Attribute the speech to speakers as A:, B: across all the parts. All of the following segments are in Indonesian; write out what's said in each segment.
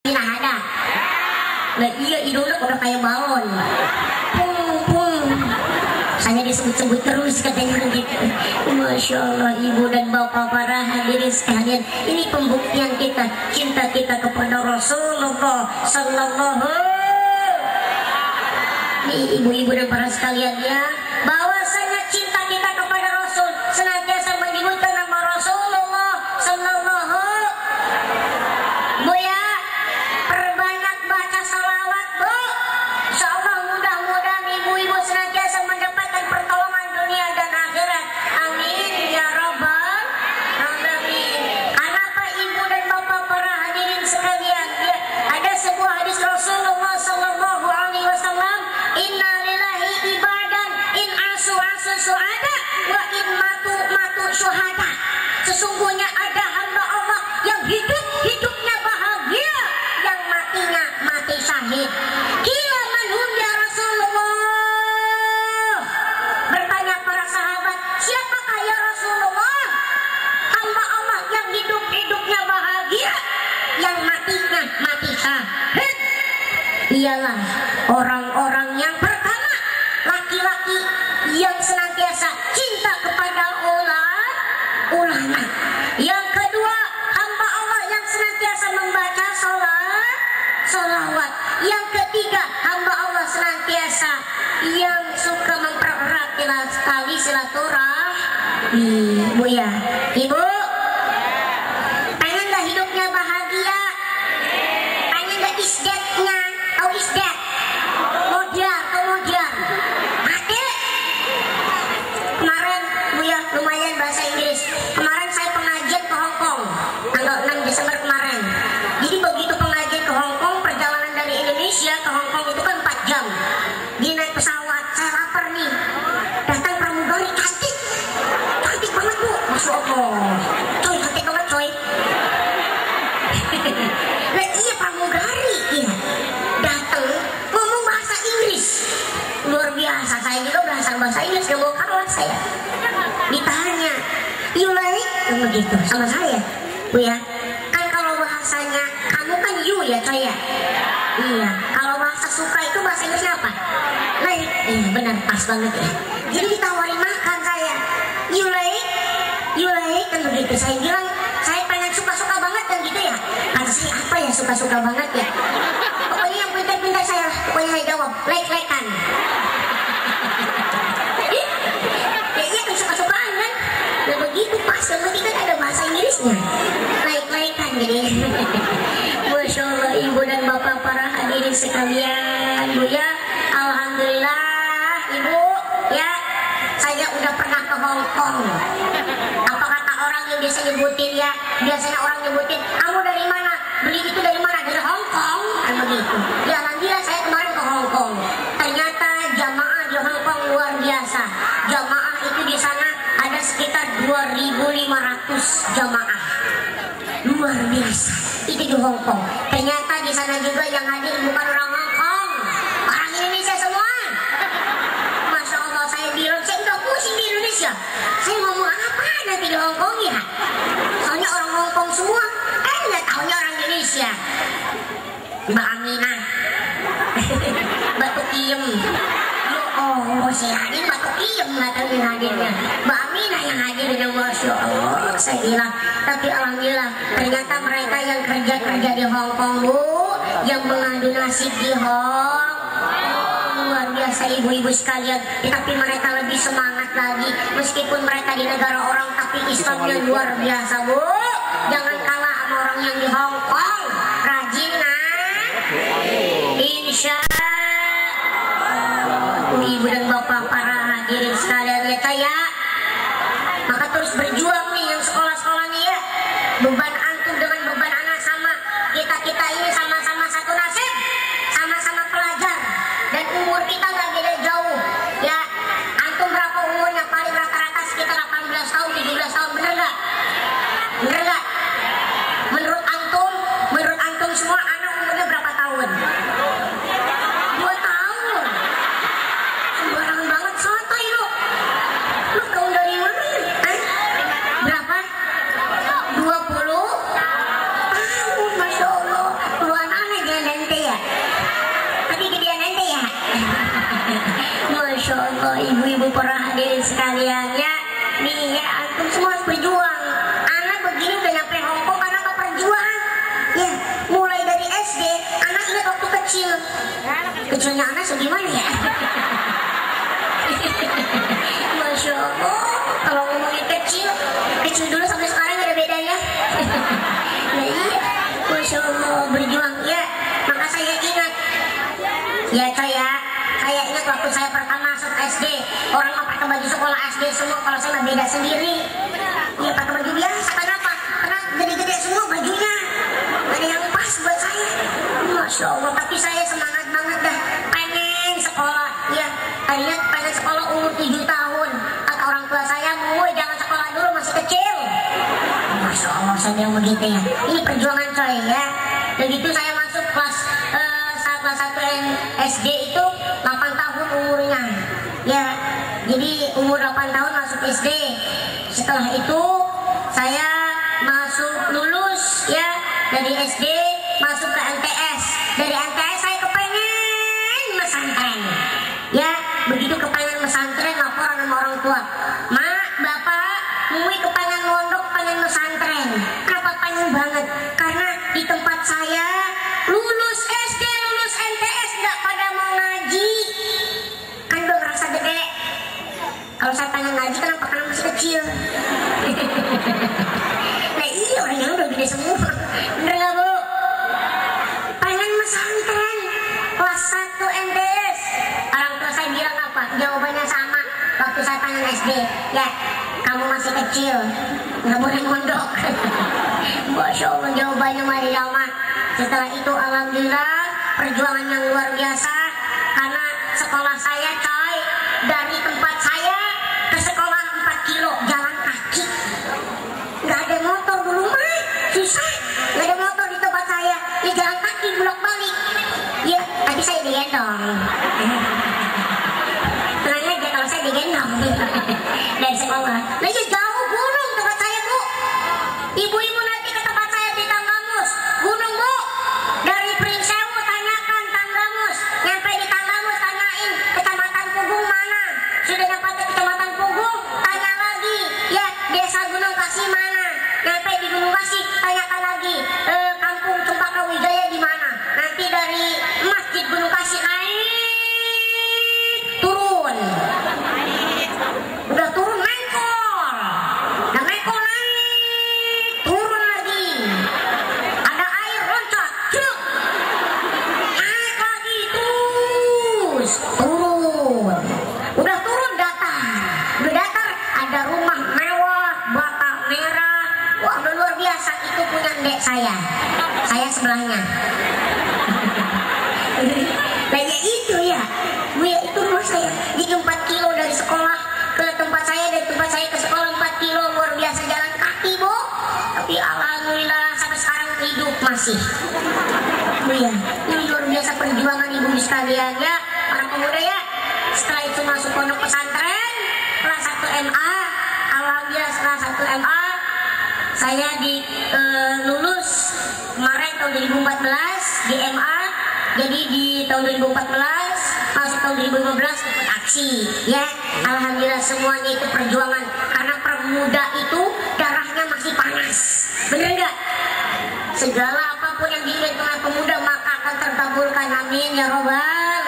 A: Nah ada. Nah iya hidungnya udah kayak balon. Pung. Saya disebut-sebut terus katanya gitu. Masya Allah ibu dan bapak para hadirin sekalian. Ini pembuktian kita cinta kita kepada Rasulullah Sallallahu. Nih ibu-ibu dan para sekalian ya, bahwasanya cinta kita kepada Rasul senantiasa menyebutkan nama Rasulullah Sallallahu. Bu ya, perbanyak baca salawat bu. Insyaallah mudah-mudahan ibu-ibu senantiasa mendapatkan pertolongan dunia dan akhirat. Amin ya rabbal alamin. Kenapa ibu dan bapak para hadirin sekalian ya, ada sebuah hadis Rasulullah Sallallahu Alaihi Wasallam, Inna lillahi ibadan in asu suada wa in matu syuhada. Sesungguhnya ada hamba Allah yang hidupnya bahagia, yang matinya mati syahid. Kila manhum ya Rasulullah. Bertanya para sahabat, siapakah ya Rasulullah? Hamba Allah yang hidupnya bahagia, yang matinya mati syahid. Ialah orang-orang yang pertama, laki-laki yang senantiasa cinta kepada ulama. Yang kedua, hamba Allah yang senantiasa membaca salawat. Yang ketiga, hamba Allah senantiasa yang suka mempererat tali silaturahmi. Bu ya, ibu pengen gak hidupnya bahagia? Pengen gak isdatnya? Tahu isdat? Kemudian Ade kemarin Bu ya, lumayan bahasa Inggris. Kemarin saya pengajian ke Hong Kong tanggal 6 Desember kemarin. Jadi begitu pengajian ke Hong Kong, perjalanan dari Indonesia ke Hong Kong itu kan 4 jam. Dia naik pesawat, saya lapar nih. Datang pramugari cantik banget Bu, masya Allah. Coy, cantik banget coy. Nah iya pramugari iya. Datang ngomong bahasa Inggris luar biasa. Saya juga bahasa Inggris gak mau kalah saya. Ditanya you like begitu sama saya Bu ya, kan kalau bahasanya kamu kan you ya coy ya. Iya, kalau bahasa suka itu bahasa Inggrisnya apa? Like. Iya benar, pas banget ya. Jadi ditawarin makan saya, you like kan begitu. Saya bilang saya pengen suka-suka banget kan gitu ya. Kata saya apa ya suka-suka banget ya. Pokoknya yang pintar-pintar saya jawab like-like-an. Iya kan suka-sukaan kan. Nah begitu pas, yang penting kan ada bahasa Inggrisnya. Like-like-an jadi. Masya Allah ibu dan bapak para hadirin sekalian Bu ya. Alhamdulillah ibu ya, saya udah pernah ke Hong Kong. Apa kata orang yang biasa nyebutin ya, biasanya orang nyebutin kamu dari mana, beli itu dari mana, dari Hong Kong kan begitu ya. Alhamdulillah saya kemarin ke Hong Kong, ternyata jamaah di Hong Kong luar biasa. Jamaah itu di sana ada sekitar 2.500 jamaah, luar biasa itu di Hong Kong. Ternyata di sana juga yang hadir bukan orang Hong Kong, orang Indonesia semua. Masya Allah, saya bilang saya udah pusing di Indonesia, saya ngomong apa nanti di Hong Kong ya, soalnya orang Hong Kong semua kan nggak taunya orang Indonesia. Mbak Aminah batuk iem. Oh, saya hadir batuk iem nggak tahu yang hadirnya. Mbak Aminah yang hadirnya, Masya Allah. Saya bilang, tapi alhamdulillah ternyata mereka yang kerja di Hong Kong Bu, yang mengadu nasib di Hong Kong, luar biasa ibu-ibu sekalian. Tapi mereka lebih semangat lagi, meskipun mereka di negara orang tapi Islamnya luar biasa Bu. Jangan kalah sama orang yang di Hong Kong. Rajin insya Allah. Ibu dan bapak para hadirin sekalian ya saya, maka terus berjuang nih yang sekolah-sekolah nih ya. Beban antum dengan beban anak sama, kita ini sama-sama satu nasib, sama-sama pelajar, dan umur kita nggak beda jauh ya. Antum berapa umurnya? Paling rata-rata sekitar 18 tahun 17 tahun, bener nggak? Menurut antum semua anak umurnya berapa tahun? 2 tahun. Sembarangan banget, santai lu. Lu kau dari mana? Allah, ibu-ibu para hadirin sekalian ya. Nih ya, antum semua harus berjuang. Anak begini udah nyampe Hongkong karena apa perjuangan? Ya, mulai dari SD, anak ingat waktu kecil. Kecilnya anak segimana ya? Masya Allah, kalau ngomongin kecil dulu sampai sekarang gak ada bedanya. Nah iya, Masya Allah, berjuang ya. Maka saya ingat, ya saya ingat waktu saya pertama masuk SD, orang mah pakai baju sekolah SD semua, kalau saya mah beda sendiri. Ya pakai baju biasa, kenapa? Karena gede-gede semua bajunya, gak ada yang pas buat saya. Masya Allah, tapi saya semangat banget dah, pengen sekolah. Ya, tadinya pengen sekolah umur 7 tahun. Kata orang tua saya, jangan sekolah dulu, masih kecil. Masya Allah, saya bilang begitu ya. Ini perjuangan coy ya. Begitu saya masuk kelas 1 SD itu 8 tahun umurnya. Ya, jadi umur 8 tahun masuk SD. Setelah itu saya masuk lulus ya dari SD masuk ke MTS. Dari MTS saya kepengen pesantren. Ya, begitu kepengen pesantren laporan sama orang tua. Mak, bapak, Mui kepengen mondok, pengen pesantren. Kenapa pengen banget? Karena di tempat saya lulus SD, lulus MTS nggak pada mau ngaji. Kan udah ngerasa gede. Kalau saya pengen ngaji kenapa? Karena masih kecil. Nah iya, orangnya udah gede semua. Bener nggak bu? Pengen pesantren kelas 1 MTS. Orang tua saya bilang apa? Jawabannya sama waktu saya pengen SD. Ya, kamu masih kecil, nggak boleh mondok. Masya Allah, jawabannya mari amat. Setelah itu alhamdulillah perjuangan yang luar biasa. Karena sekolah saya coy, dari tempat saya ke sekolah 4 kilo jalan kaki. Nggak ada motor dulu mah, susah. Nggak ada motor di tempat saya, ya jalan kaki bolak balik. Ya, tapi saya digendong. Tenang aja kalau saya digendong dari sekolah. Nah ya jauh gunung tempat saya bu. Ibu-ibu nanti ke tempat saya di Tanggamus. Gunung bu. Dari Prinsewu tanyakan Tanggamus. Nyampe di Tanggamus tanyain kecamatan Pugung mana. Sudah nyampe ke kecamatan Pugung tanya lagi. Ya desa Gunung Kasih mana. Nyampe di Gunung Kasih tanyakan lagi kampung Cempaka Wijaya di mana. Nanti dari Masjid Gunung Kasih naik turun. Udah turun mengkol. Nah mengkol naik turun lagi. Ada air loncat. Cuk. Naik lagi terus turun. Udah turun datar. Udah datar ada rumah mewah, bata merah. Wah udah luar biasa. Itu punya ndek saya. Saya sebelahnya. Nah ya itu ya. Bu ya itu rumah saya. Jadi 4 kilo dari sekolah ke tempat saya, dari tempat saya ke sekolah 4 kilo, luar biasa jalan kaki bu. Tapi alhamdulillah sampai sekarang hidup masih. Bu ya, ini luar biasa perjuangan ibu sekalian ya, para pemuda ya. Setelah itu masuk pondok pesantren kelas 1 MA. Alhamdulillah setelah 1 MA saya lulus kemarin tahun 2014 di MA. Jadi di tahun 2014 masuk tahun 2015 ikut aksi ya. Alhamdulillah semuanya itu perjuangan. Karena pemuda itu darahnya masih panas. Bener nggak? Segala apapun yang diinginkan oleh pemuda maka akan terkabulkan. Amin ya robbal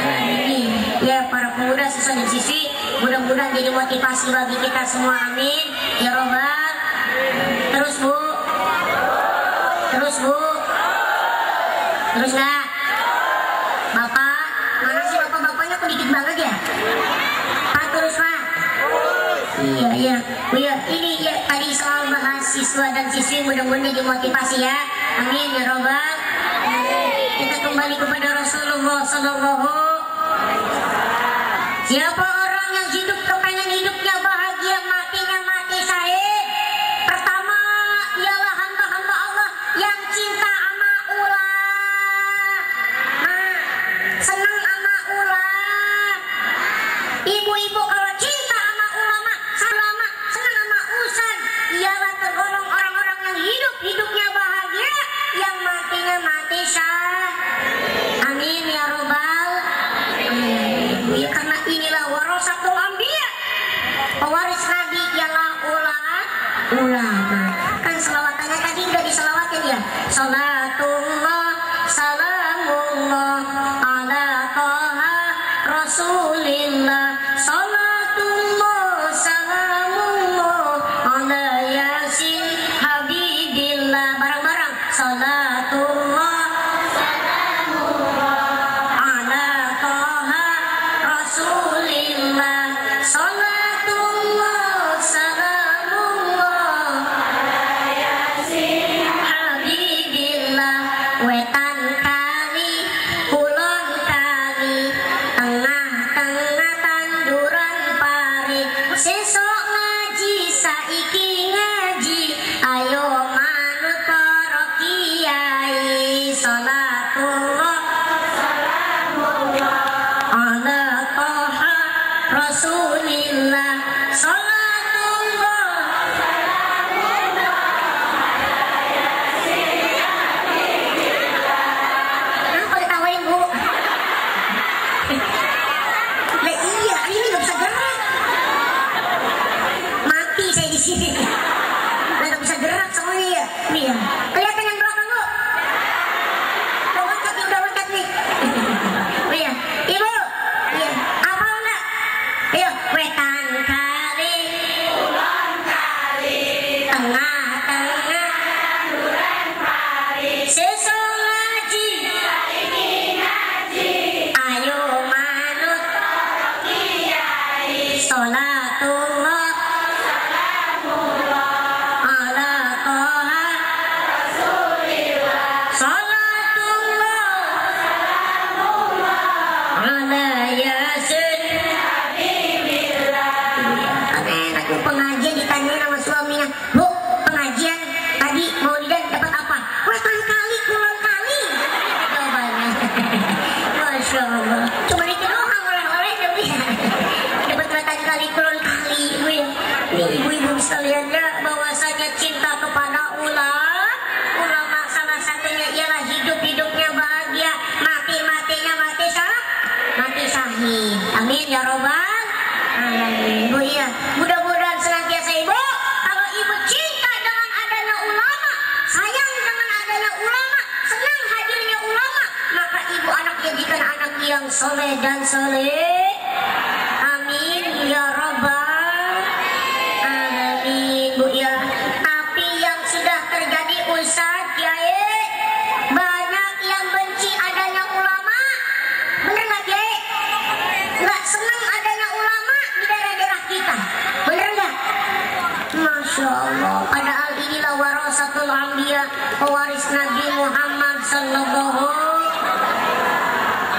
A: alamin. Ya para pemuda siswa dan siswi, mudah-mudahan jadi motivasi bagi kita semua. Amin ya robbal. Terus bu, terus bu, terus nggak? Bapak, mana sih bapak-bapaknya kok dikit banget ya? Pak terus pak. Iya. Bu ya, ini ya tadi soal bahas siswa dan siswi, mudah-mudahan jadi motivasi ya. Amin ya robbal. Kita kembali kepada Rasulullah Sallallahu. Siapa orang yang hidup kepengen hidupnya bahagia, matinya mati syahid? Pertama ialah hamba-hamba Allah yang cinta sama ulah. Senang sama ulah. Ibu-ibu kalau cinta sama ulama, senang sama ustaz, ialah tergolong orang-orang yang hidupnya bahagia, yang matinya mati syah. Amin ya robbal. Ya karena inilah yang soleh dan soleh. Amin ya robbal alamin Bu ya. Tapi yang sudah terjadi Ustaz Kiai, banyak yang benci adanya ulama. Bener nggak Kiai? Nggak senang adanya ulama di daerah-daerah kita. Bener nggak? Masya Allah. Padahal inilah warasatul anbiya, pewaris Nabi Muhammad sallallahu.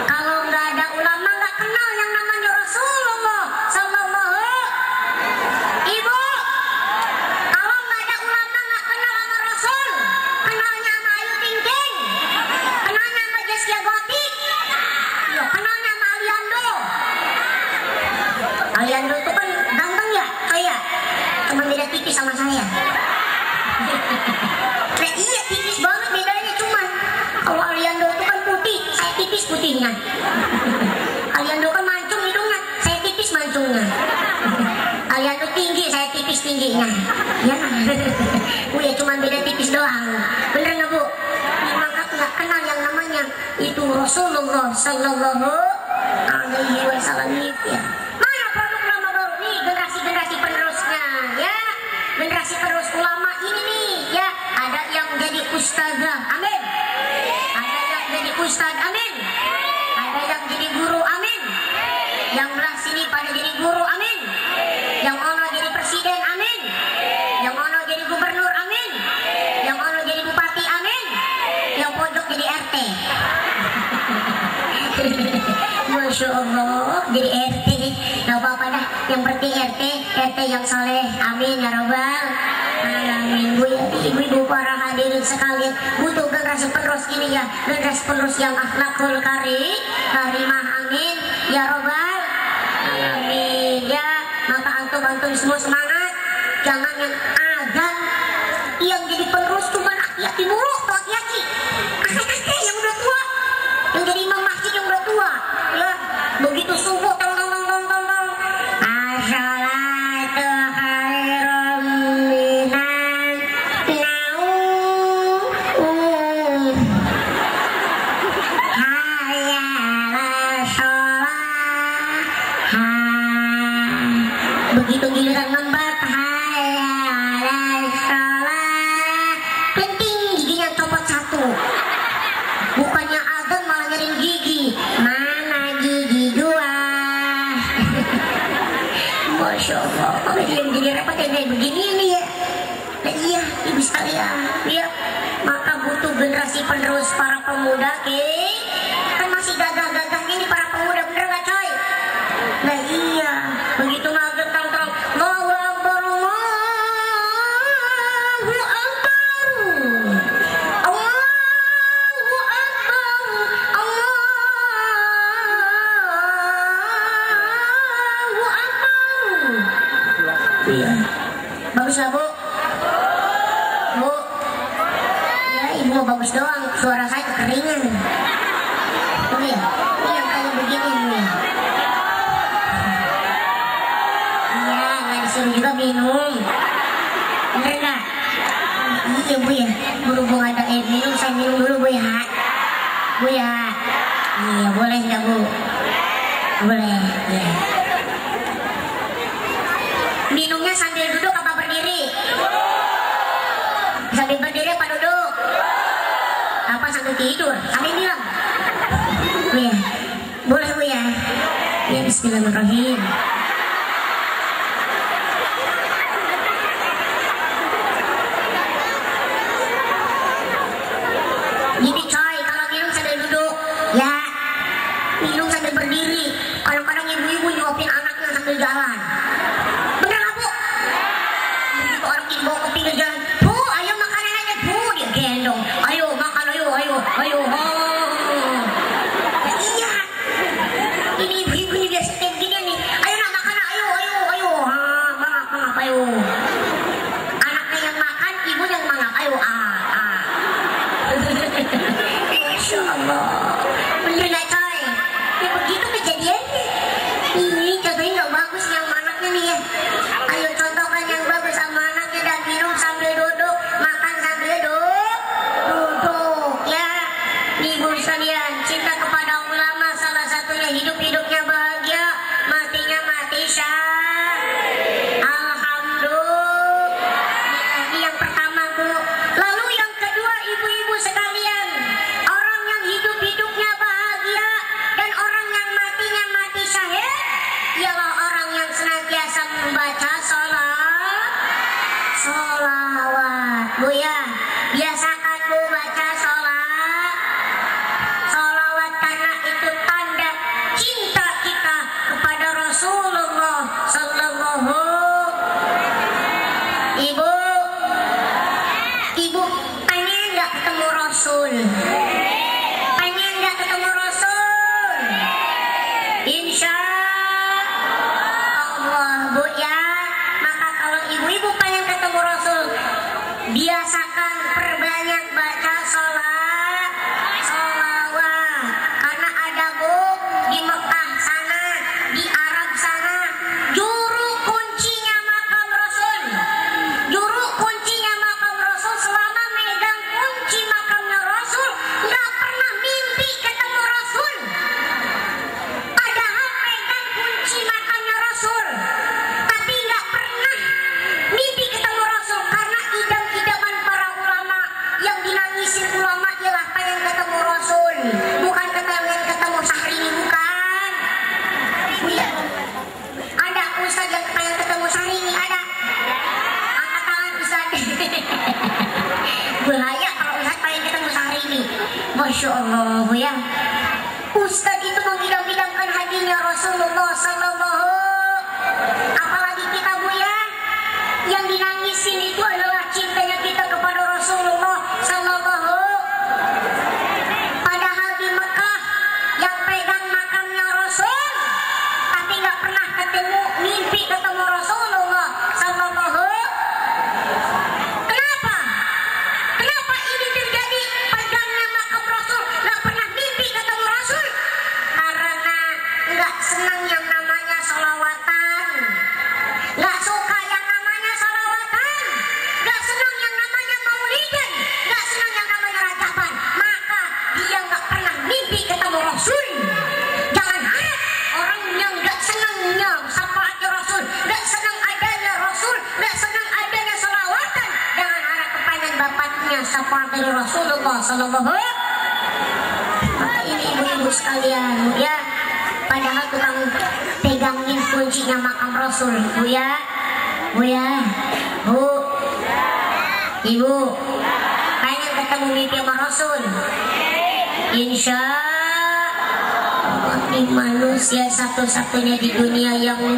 A: Kalau nggak ada ulama nggak kenal yang namanya Rasulullah sallallahu. Ibu, kalau nggak ada ulama nggak kenal sama Rasul, kenalnya sama Ayu Ting Ting, kenalnya sama Zaskia Gotik, kenalnya sama Aliando. Aliando itu kan ganteng ya, kayak cuma beda tipis sama saya. Nah iya tipis banget bedanya, cuman kalau Aliando itu kan putih, saya tipis putihnya. Aliando kan mancung hidungnya, saya tipis mancungnya. Aliando tinggi, saya tipis tingginya. Ya, Bu ya cuma beda tipis doang. Bener nggak Bu? Maka nggak kenal yang namanya itu Rasulullah Sallallahu Alaihi Wasallam ya. Mana produk ulama baru nih, generasi penerusnya ya, generasi penerus ulama ini nih ya. Ada yang jadi ustazah, amin. Ada yang jadi ustaz, amin. Ada yang jadi guru, amin. Yang belah sini pada jadi guru, amin. Yang ono jadi presiden, amin. Yang ono jadi gubernur, amin. Yang ono jadi bupati, amin. Yang pojok jadi RT. Masya Allah, jadi RT. Gak apa-apa dah, yang penting RT yang saleh, amin ya robbal alamin. Bu ya, ibu-ibu para hadirin sekalian, butuh generasi penerus ini ya, generasi penerus yang akhlakul karimah, amin ya robbal alamin ya. Maka antum semua semangat, jangan yang azan yang jadi penerus cuma aki-aki mulu, aki-aki kakek-kakek yang udah tua, yang jadi imam masjid yang udah tua ya. Begitu subuh tong as-salatu khairum minan naum, hayya 'alas shalah. Begitu giliran lembat, hayya 'alas shalah, penting giginya copot satu. Bukannya azan malah nyariin gigi, mana gigi dua. Masya Allah, kalau dia menjadi repot kayak begini nih ya. Nah iya, ibu sekalian ya. Maka butuh generasi penerus para pemuda, kan masih gagah-gagahnya nih para pemuda, bener gak coy? Nah iya, begitu ngagem tang-tang Allahu Akbar, Allahu Akbar, Allahu Akbar, Allahu Akbar. Iya, bagus lah Bu. Bu, ya ibu mau bagus doang, suara saya kekeringan. Oh iya, ini yang kayak begini nih. Iya, nggak disuruh juga minum. Bener nggak? Iya Bu ya, berhubung ada air minum, saya minum dulu Bu ya. Bu ya, iya boleh nggak Bu? Boleh, ya. Minumnya sambil duduk apa berdiri? Sambil berdiri apa duduk? Apa sambil tidur? Sambil bilang. Bu ya, boleh Bu ya. Ya bismillahirrahmanirrahim. Gini coy, kalau minum sambil duduk ya, minum sambil berdiri. Kadang-kadang ibu-ibu nyuapin anaknya sambil jalan. Bener gak Bu? Begitu orang ibu bawa ke pinggir jalan, Bu ayo makan anaknya Bu, dia gendong, ayo makan, ayo oh. Iya, ini ibu-ibu ini biasa kayak gini nih, ayo nak makan, ayo mangap, ayo. Anaknya yang makan, ibu yang mangap, ayo Masya Allah, bener gak coy? Ya begitu kejadiannya. Ini contohnya gak bagus yang anaknya nih ya. Ayo contohkan yang bagus sama anaknya, dan minum sambil duduk, makan sambil duduk ya. Nih ibu sekalian, cinta kepada ulama salah satu Masya Allah Bu ya. Ustadz itu mengidam-idamkan hadirnya Rasulullah Sallallahu. Apalagi kita Bu ya, yang dinangisin itu adalah cintanya kita kepada Rasulullah Sallallahu. Padahal di Mekah yang pegang makamnya Rasul, tapi nggak pernah ketemu, mimpi ketemu Rasulullah Sallallahu. Kenapa? Kenapa ini terjadi? Pegangnya makam Rasul, nggak pernah mimpi ketemu Rasul. Karena nggak senang yang namanya sholawatan, nggak suka yang namanya sholawatan, nggak senang yang namanya maulidan, nggak senang yang namanya rajatan. Maka dia nggak pernah mimpi ketemu Rasul. Jangan harap orang yang nggak senangnya syafaat Rasul, nggak senang adanya Rasul, nggak senang adanya sholawatan, jangan harap kepada bapaknya syafaat dari Rasulullah Sallallahu. Maka ini ibu-ibu sekalian ya, padahal tukang pegangin kuncinya makam Rasul Bu ya, Bu ya, Bu, Ibu pengen ketemu mimpi sama Rasul. Insya Allah, manusia satu-satunya di dunia yang